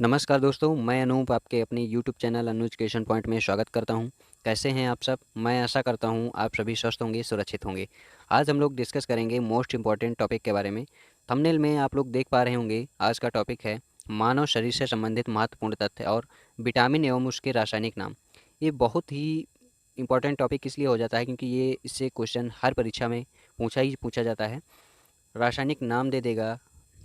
नमस्कार दोस्तों, मैं अनूप आपके अपने YouTube channel Anu education point में स्वागत करता हूं। कैसे हैं आप सब? मैं आशा करता हूं आप सभी स्वस्थ होंगे, सुरक्षित होंगे। आज हम लोग डिस्कस करेंगे मोस्ट इम्पॉर्टेंट टॉपिक के बारे में। थंबनेल में आप लोग देख पा रहे होंगे, आज का टॉपिक है मानव शरीर से संबंधित महत्वपूर्ण तथ्य और विटामिन एवं उसके रासायनिक नाम। ये बहुत ही इम्पॉर्टेंट टॉपिक इसलिए हो जाता है क्योंकि ये इससे क्वेश्चन हर परीक्षा में पूछा जाता है। रासायनिक नाम दे देगा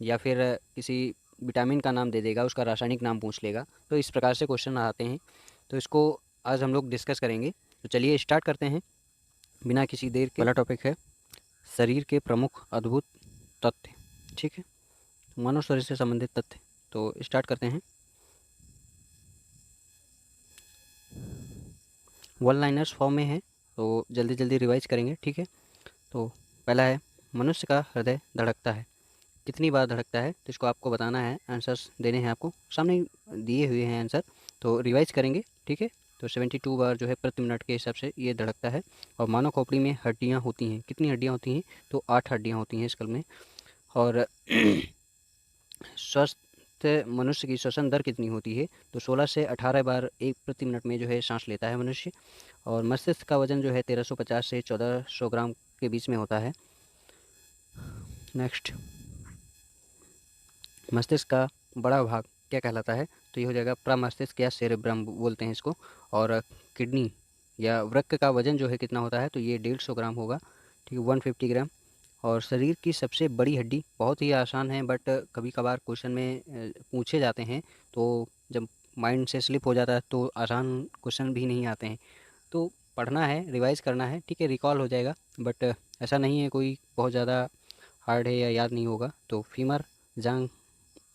या फिर किसी विटामिन का नाम दे देगा, उसका रासायनिक नाम पूछ लेगा। तो इस प्रकार से क्वेश्चन आते हैं। तो इसको आज हम लोग डिस्कस करेंगे। तो चलिए स्टार्ट करते हैं बिना किसी देर के। पहला टॉपिक है शरीर के प्रमुख अद्भुत तथ्य। ठीक है, मानव शरीर से संबंधित तथ्य। तो स्टार्ट करते हैं। वन लाइनर्स फॉर्म में है, तो जल्दी जल्दी रिवाइज करेंगे। ठीक है, तो पहला है मनुष्य का हृदय धड़कता है। कितनी बार धड़कता है तो इसको आपको बताना है, आंसर्स देने हैं आपको, सामने दिए हुए हैं आंसर। तो रिवाइज करेंगे। ठीक है, तो 72 बार जो है प्रति मिनट के हिसाब से ये धड़कता है। और मानव खोपड़ी में हड्डियाँ होती हैं। कितनी हड्डियाँ होती हैं? तो 8 हड्डियाँ होती हैं स्कल में। और स्वस्थ मनुष्य की श्वसन दर कितनी होती है? तो 16 से 18 बार एक प्रति मिनट में जो है सांस लेता है मनुष्य। और मस्तिष्क का वजन जो है 1350 से 1400 ग्राम के बीच में होता है। नेक्स्ट, मस्तिष्क का बड़ा भाग क्या कहलाता है? तो ये हो जाएगा प्रमस्तिष्क या सेरेब्रम बोलते हैं इसको। और किडनी या वृक्क का वजन जो है कितना होता है? तो ये 150 ग्राम होगा। ठीक है, 150 ग्राम। और शरीर की सबसे बड़ी हड्डी, बहुत ही आसान है बट कभी कभार क्वेश्चन में पूछे जाते हैं। तो जब माइंड से स्लिप हो जाता है तो आसान क्वेश्चन भी नहीं आते हैं। तो पढ़ना है, रिवाइज करना है, ठीक है, रिकॉल हो जाएगा। बट ऐसा नहीं है कोई बहुत ज़्यादा हार्ड है या याद नहीं होगा। तो फीमर जांग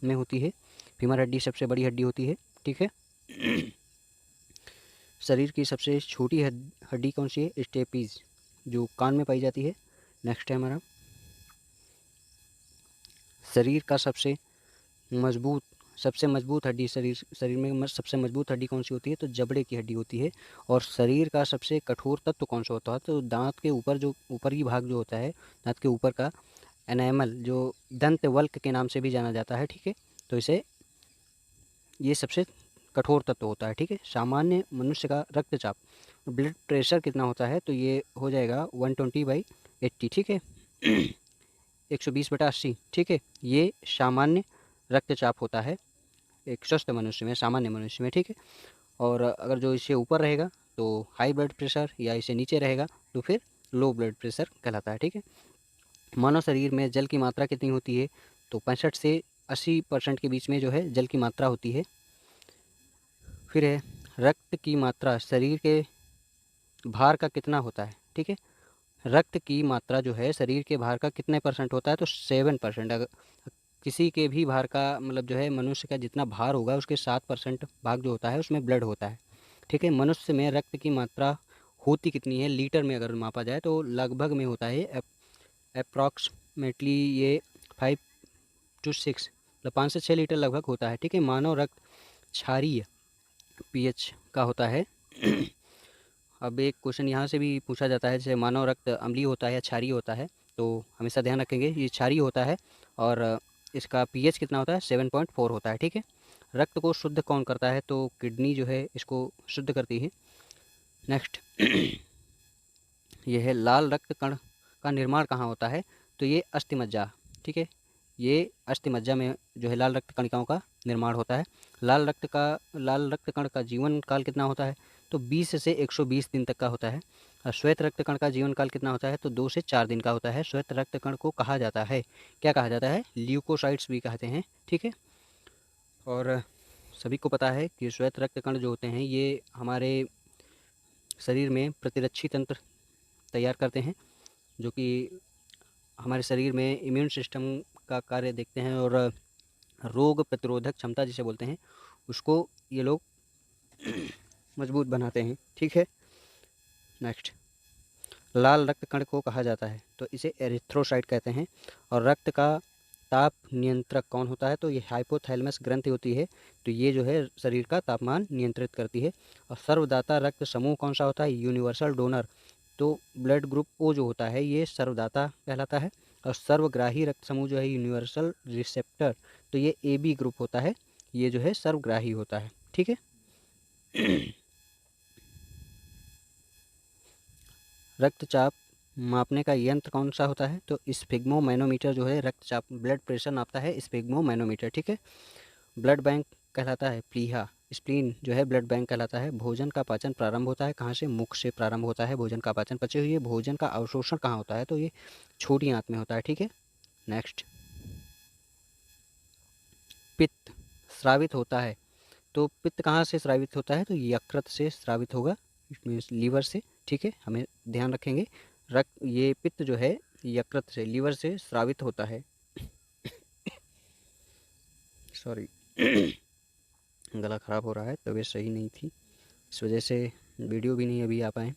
में होती है। फीमर हड्डी सबसे बड़ी हड्डी होती है। ठीक है, शरीर की सबसे छोटी हड्डी कौन सी है? स्टेपीज, जो कान में पाई जाती है। नेक्स्ट है हमारा शरीर का मजबूत सबसे मजबूत हड्डी, शरीर में सबसे मजबूत हड्डी कौन सी होती है? तो जबड़े की हड्डी होती है। और शरीर का सबसे कठोर तत्व कौन सा होता है? तो दांत के ऊपर जो ऊपरी भाग जो होता है, दांत के ऊपर का एनामल, जो दंत वल्क के नाम से भी जाना जाता है। ठीक है, तो इसे ये सबसे कठोर तत्व होता है। ठीक है, सामान्य मनुष्य का रक्तचाप, ब्लड प्रेशर कितना होता है? तो ये हो जाएगा 120/80। ठीक है, 120/80। ठीक है, ये सामान्य रक्तचाप होता है एक स्वस्थ मनुष्य में, सामान्य मनुष्य में। ठीक है, और अगर जो इससे ऊपर रहेगा तो हाई ब्लड प्रेशर, या इसे नीचे रहेगा तो फिर लो ब्लड प्रेशर कहलाता है। ठीक है, मानव शरीर में जल की मात्रा कितनी होती है? तो 65 से 80% के बीच में जो है जल की मात्रा होती है। फिर है रक्त की मात्रा शरीर के भार का कितना होता है? ठीक है, रक्त की मात्रा जो है शरीर के भार का कितने परसेंट होता है? तो 7%। अगर किसी के भी भार का मतलब जो है, मनुष्य का जितना भार होगा उसके 7% भाग जो होता है उसमें ब्लड होता है। ठीक है, मनुष्य में रक्त की मात्रा होती कितनी है लीटर में अगर मापा जाए? तो लगभग में होता है अप्रॉक्सीमेटली ये 5 to 6, मतलब 5 से 6 लीटर लगभग होता है। ठीक है, मानव रक्त क्षारीय पीएच का होता है। अब एक क्वेश्चन यहाँ से भी पूछा जाता है, जैसे मानव रक्त अम्लीय होता है या क्षारीय होता है? तो हमेशा ध्यान रखेंगे ये क्षारीय होता है। और इसका पीएच कितना होता है? 7.4 होता है। ठीक है, रक्त को शुद्ध कौन करता है? तो किडनी जो है इसको शुद्ध करती है। नेक्स्ट, ये है लाल रक्त कण का निर्माण कहाँ होता है? तो ये अस्थिमज्जा। ठीक है, ये अस्थिमज्जा में जो है लाल रक्त कणिकाओं का निर्माण होता है। लाल रक्त कण का जीवन काल कितना होता है? तो 20 से 120 दिन तक का होता है। और श्वेत रक्त कण का जीवन काल कितना होता है? तो 2 से 4 दिन का होता है। श्वेत रक्त कण को कहा जाता है, क्या कहा जाता है? ल्यूकोसाइट्स भी कहते हैं। ठीक है, और सभी को पता है कि श्वेत रक्त कण जो होते हैं ये हमारे शरीर में प्रतिरक्षी तंत्र तैयार करते हैं, जो कि हमारे शरीर में इम्यून सिस्टम का कार्य देखते हैं। और रोग प्रतिरोधक क्षमता जिसे बोलते हैं उसको ये लोग मजबूत बनाते हैं। ठीक है, नेक्स्ट, लाल रक्त कण को कहा जाता है तो इसे एरिथ्रोसाइट कहते हैं। और रक्त का ताप नियंत्रक कौन होता है? तो ये हाइपोथैलेमस ग्रंथि होती है। तो ये जो है शरीर का तापमान नियंत्रित करती है। और सर्वदाता रक्त समूह कौन सा होता है? Universal donor. तो ब्लड ग्रुप ओ जो होता है ये सर्वदाता कहलाता है। और सर्वग्राही रक्त समूह जो है यूनिवर्सल रिसेप्टर, तो ये ए बी ग्रुप होता है। ये जो है सर्वग्राही होता है, ठीक है। रक्तचाप मापने का यंत्र कौन सा होता है? तो स्फिग्मोमैनोमीटर जो है रक्तचाप ब्लड प्रेशर नापता है, स्फिग्मोमैनोमीटर, ठीक है। ब्लड बैंक कहलाता है प्लीहा, स्प्लीन जो है ब्लड बैंक कहलाता है। भोजन का पाचन प्रारंभ होता है कहाँ से? मुख से प्रारंभ होता है भोजन का पाचन। पचे हुए भोजन का अवशोषण कहाँ होता है? तो ये छोटी आंत में होता है, ठीक है। नेक्स्ट, पित्त स्रावित होता है, तो पित्त कहाँ से स्रावित होता है? तो यकृत से स्रावित होगा, मीन्स लीवर से, ठीक है, हमें ध्यान रखेंगे। ये पित्त जो है यकृत से, लीवर से स्रावित होता है। सॉरी, गला ख़राब हो रहा है, तबीयत सही नहीं थी, इस वजह से वीडियो भी नहीं अभी आ पाए।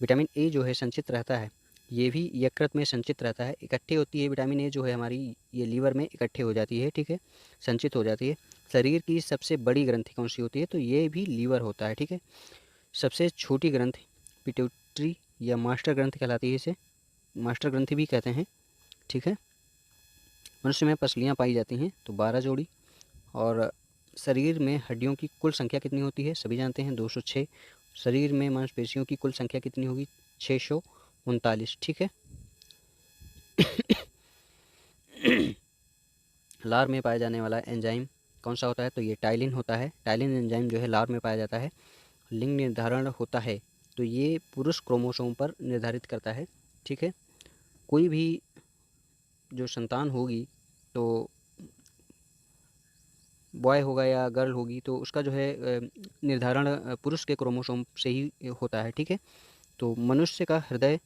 विटामिन ए जो है संचित रहता है, ये भी यकृत में संचित रहता है, इकट्ठी होती है विटामिन ए जो है हमारी, ये लीवर में इकट्ठे हो जाती है, ठीक है, संचित हो जाती है। शरीर की सबसे बड़ी ग्रंथि कौन सी होती है? तो ये भी लीवर होता है, ठीक है। सबसे छोटी ग्रंथि पिट्यूटरी या मास्टर ग्रंथि कहलाती है, इसे मास्टर ग्रंथि भी कहते हैं, ठीक है। मनुष्य में पसलियाँ पाई जाती हैं तो 12 जोड़ी। और शरीर में हड्डियों की कुल संख्या कितनी होती है? सभी जानते हैं 206। शरीर में मांसपेशियों की कुल संख्या कितनी होगी? 639, ठीक है। लार में पाया जाने वाला एंजाइम कौन सा होता है? तो ये टाइलिन होता है। टाइलिन एंजाइम जो है लार में पाया जाता है। लिंग निर्धारण होता है, तो ये पुरुष क्रोमोसोम पर निर्धारित करता है, ठीक है। कोई भी जो संतान होगी तो बॉय होगा या गर्ल होगी, तो उसका जो है निर्धारण पुरुष के क्रोमोसोम से ही होता है, ठीक है। तो मनुष्य का हृदय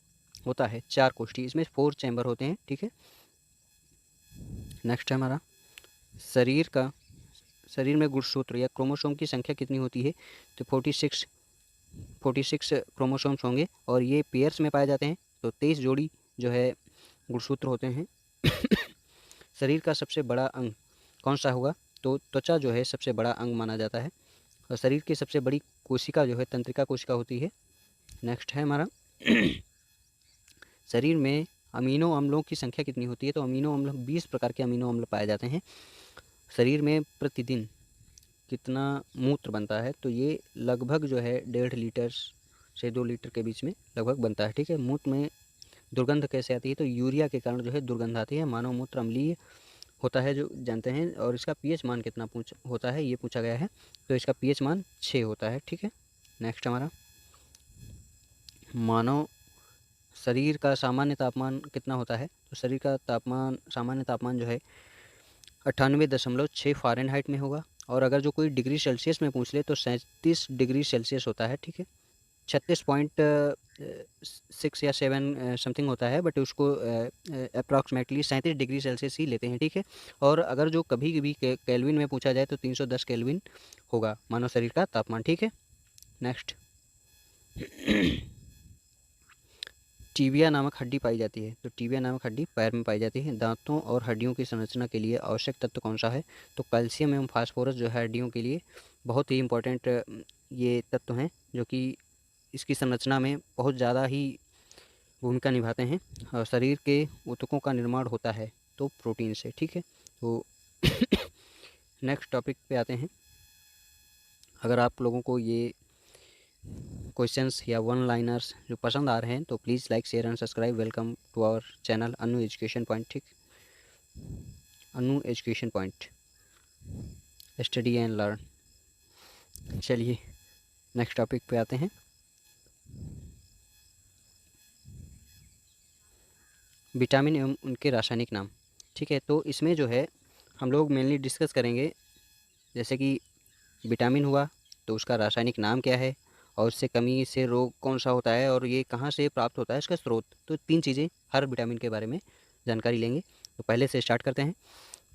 होता है 4 कोष्ठी, इसमें 4 चैम्बर होते हैं, ठीक है। नेक्स्ट है हमारा शरीर में गुणसूत्र या क्रोमोसोम की संख्या कितनी होती है? तो 46 क्रोमोसोम्स होंगे और ये पेयर्स में पाए जाते हैं, तो 23 जोड़ी जो है गुणसूत्र होते हैं। शरीर का सबसे बड़ा अंग कौन सा होगा? तो त्वचा जो है सबसे बड़ा अंग माना जाता है। और शरीर की सबसे बड़ी कोशिका जो है तंत्रिका कोशिका होती है। नेक्स्ट है हमारा शरीर में अमीनो अम्लों की संख्या कितनी होती है? तो अमीनो अम्ल 20 प्रकार के अमीनो अम्ल पाए जाते हैं। शरीर में प्रतिदिन कितना मूत्र बनता है? तो ये लगभग जो है 1.5 लीटर से 2 लीटर के बीच में लगभग बनता है, ठीक है। मूत्र में दुर्गंध कैसे आती है? तो यूरिया के कारण जो है दुर्गंध आती है। मानव मूत्र अम्लीय होता है, जो जानते हैं। और इसका पीएच मान कितना होता है, ये पूछा गया है। तो इसका पीएच मान 6 होता है, ठीक है। नेक्स्ट हमारा मानव शरीर का सामान्य तापमान कितना होता है? तो शरीर का तापमान, सामान्य तापमान जो है 98.6 फ़ारेनहाइट में होगा। और अगर जो कोई डिग्री सेल्सियस में पूछ ले तो 37 डिग्री सेल्सियस होता है, ठीक है। 36.6 या 7 समथिंग होता है, बट उसको अप्रॉक्सीमेटली 37 डिग्री सेल्सियस ही लेते हैं, ठीक है। और अगर जो कभी कभी केल्विन में पूछा जाए तो 310 केल्विन होगा मानव शरीर का तापमान, ठीक है। नेक्स्ट, टीबिया नामक हड्डी पाई जाती है, तो टीबिया नामक हड्डी पैर में पाई जाती है। दांतों और हड्डियों की संरचना के लिए आवश्यक तत्व कौन सा है? तो कैल्शियम एवं फास्फोरस जो है हड्डियों के लिए बहुत ही इम्पोर्टेंट ये तत्व हैं, जो कि इसकी संरचना में बहुत ज़्यादा ही भूमिका निभाते हैं। और शरीर के ऊतकों का निर्माण होता है तो प्रोटीन से, ठीक है। तो नेक्स्ट टॉपिक पे आते हैं। अगर आप लोगों को ये क्वेश्चंस या वन लाइनर्स जो पसंद आ रहे हैं तो please like, share and subscribe. Welcome to our channel Anu education point, ठीक, Anu education point, study and learn. चलिए नेक्स्ट टॉपिक पे आते हैं। विटामिन एवं उनके रासायनिक नाम, ठीक है। तो इसमें जो है हम लोग मेनली डिस्कस करेंगे, जैसे कि विटामिन हुआ तो उसका रासायनिक नाम क्या है, और उससे कमी से रोग कौन सा होता है, और ये कहाँ से प्राप्त होता है, इसका स्रोत। तो 3 चीज़ें हर विटामिन के बारे में जानकारी लेंगे। तो पहले से स्टार्ट करते हैं।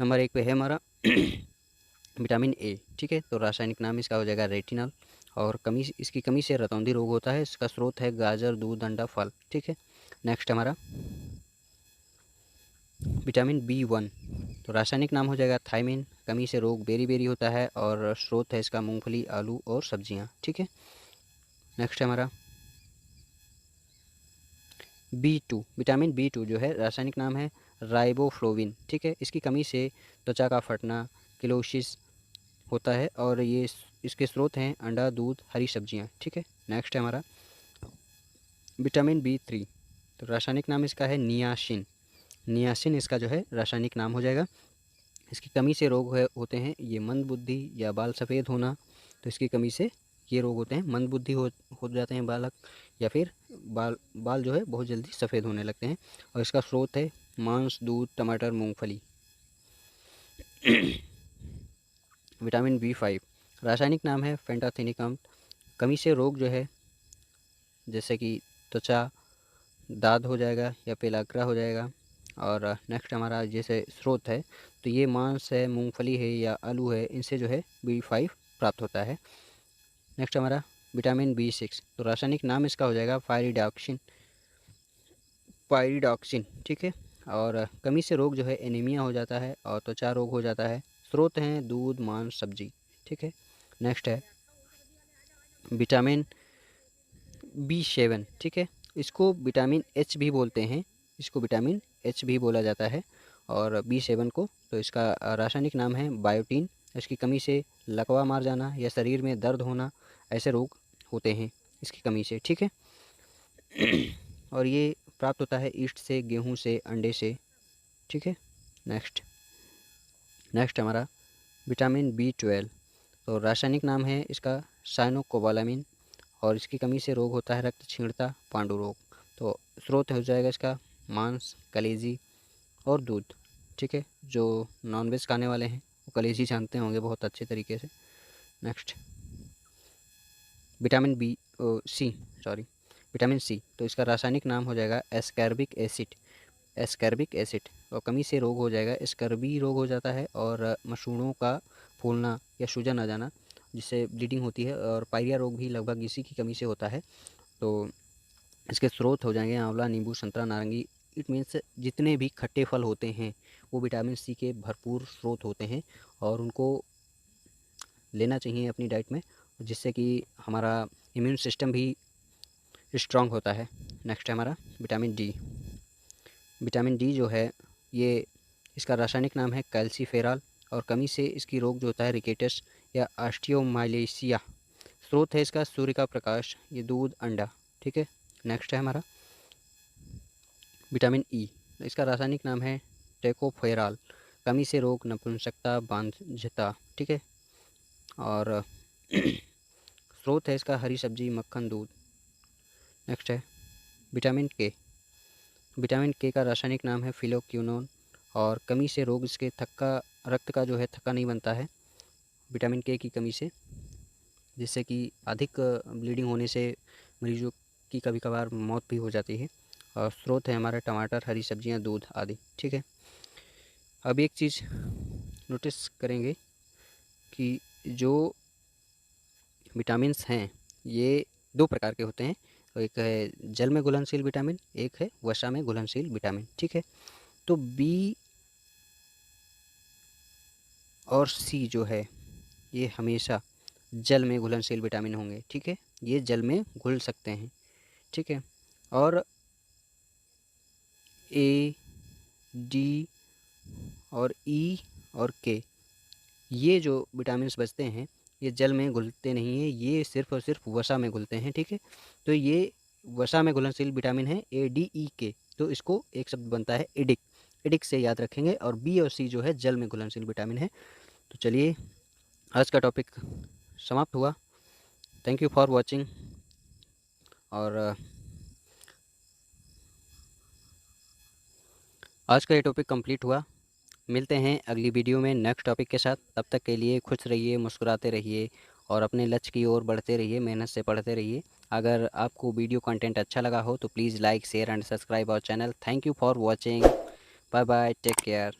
नंबर 1 पे है हमारा विटामिन ए, ठीक है। तो रासायनिक नाम इसका हो जाएगा रेटिनल। और इसकी कमी से रतौंधी रोग होता है। इसका स्रोत है गाजर, दूध, अंडा, फल, ठीक है। नेक्स्ट हमारा विटामिन B1, तो रासायनिक नाम हो जाएगा थायमिन। कमी से रोग बेरी होता है और स्रोत है इसका मूंगफली, आलू और सब्जियां, ठीक है। नेक्स्ट है हमारा B2, विटामिन B2 जो है रासायनिक नाम है राइबोफ्लोविन, ठीक है। इसकी कमी से त्वचा का फटना किलोसिस होता है और ये इसके स्रोत हैं अंडा, दूध, हरी सब्जियां। ठीक है, नेक्स्ट है हमारा विटामिन B3। तो रासायनिक नाम इसका है नियासिन। नियासिन इसका जो है रासायनिक नाम हो जाएगा। इसकी कमी से रोग होते हैं ये मंद बुद्धि या बाल सफ़ेद होना। तो इसकी कमी से ये रोग होते हैं, मंद बुद्धि हो जाते हैं बालक, या फिर बाल बाल जो है बहुत जल्दी सफ़ेद होने लगते हैं। और इसका स्रोत है मांस, दूध, टमाटर, मूंगफली। विटामिन B5 रासायनिक नाम है पेंटाथेनिकम। कमी से रोग जो है जैसे कि त्वचा दाद हो जाएगा या पेलाग्रा हो जाएगा। और नेक्स्ट हमारा जैसे स्रोत है तो ये मांस है, मूंगफली है या आलू है, इनसे जो है B5 प्राप्त होता है। नेक्स्ट हमारा विटामिन B6। तो रासायनिक नाम इसका हो जाएगा पायरिडॉक्सिन। पायरिडॉक्सिन, ठीक है। और कमी से रोग जो है एनीमिया हो जाता है और त्वचा रोग हो जाता है। स्रोत हैं दूध, मांस, सब्जी। ठीक है, नेक्स्ट है विटामिन B7। ठीक है, इसको विटामिन H भी बोलते हैं, इसको विटामिन H भी बोला जाता है और B7 को। तो इसका रासायनिक नाम है बायोटीन। इसकी कमी से लकवा मार जाना या शरीर में दर्द होना, ऐसे रोग होते हैं इसकी कमी से। ठीक है, और ये प्राप्त होता है ईस्ट से, गेहूं से, अंडे से। ठीक है, नेक्स्ट हमारा विटामिन B12। तो रासायनिक नाम है इसका साइनोकोबालामिन और इसकी कमी से रोग होता है रक्त छीणता, पांडु रोग। तो स्रोत हो जाएगा इसका मांस, कलेजी और दूध। ठीक है, जो नॉनवेज खाने वाले हैं वो कलेजी जानते होंगे बहुत अच्छे तरीके से। Next vitamin vitamin C. तो इसका रासायनिक नाम हो जाएगा एस्कॉर्बिक एसिड। एस्कॉर्बिक एसिड और कमी से रोग हो जाएगा स्कर्वी रोग हो जाता है और मसूड़ों का फूलना या सूजन आ जाना जिससे ब्लीडिंग होती है। और पायरिया रोग भी लगभग इसी की कमी से होता है। तो इसके स्रोत हो जाएंगे आंवला, नींबू, संतरा, नारंगी। इट मीन्स जितने भी खट्टे फल होते हैं वो विटामिन सी के भरपूर स्रोत होते हैं और उनको लेना चाहिए अपनी डाइट में, जिससे कि हमारा इम्यून सिस्टम भी स्ट्रांग होता है। नेक्स्ट है हमारा विटामिन डी। विटामिन डी जो है ये इसका रासायनिक नाम है कैल्सीफेरॉल और कमी से इसकी रोग जो होता है रिकेटस या ऑस्टियोमाइलेशिया। स्रोत है इसका सूर्य का प्रकाश, ये दूध, अंडा। ठीक है, नेक्स्ट है हमारा विटामिन ई। इसका रासायनिक नाम है टेकोफेरॉल। कमी से रोग, नपुंसकता, बांझता। ठीक है, और स्रोत है इसका हरी सब्जी, मक्खन, दूध। नेक्स्ट है विटामिन के। विटामिन के का रासायनिक नाम है फिलोक्विनोन और कमी से रोग इसके थक्का, रक्त का जो है थक्का नहीं बनता है विटामिन के की कमी से, जिससे कि अधिक ब्लीडिंग होने से मरीजों की कभी कभार मौत भी हो जाती है। और स्रोत है हमारा टमाटर, हरी सब्जियां, दूध आदि। ठीक है, अब एक चीज़ नोटिस करेंगे कि जो विटामिन्स हैं ये दो प्रकार के होते हैं। तो एक है जल में घुलनशील विटामिन, एक है वसा में घुलनशील विटामिन। ठीक है, तो बी और सी जो है ये हमेशा जल में घुलनशील विटामिन होंगे। ठीक है, ये जल में घुल सकते हैं। ठीक है, और ए, डी और ई और के, ये जो विटामिन्स बचते हैं ये जल में घुलते नहीं हैं, ये सिर्फ और सिर्फ वसा में घुलते हैं। ठीक है, तो ये वसा में घुलनशील विटामिन है ADE के। तो इसको एक शब्द बनता है एडिक, एडिक से याद रखेंगे। और बी और सी जो है जल में घुलनशील विटामिन है। तो चलिए आज का टॉपिक समाप्त हुआ। Thank you for watching. और आज का ये टॉपिक कंप्लीट हुआ। मिलते हैं अगली वीडियो में नेक्स्ट टॉपिक के साथ। तब तक के लिए खुश रहिए, मुस्कुराते रहिए और अपने लक्ष्य की ओर बढ़ते रहिए, मेहनत से पढ़ते रहिए। अगर आपको वीडियो कंटेंट अच्छा लगा हो तो please like, share and subscribe our channel. Thank you for watching. Bye bye, take care.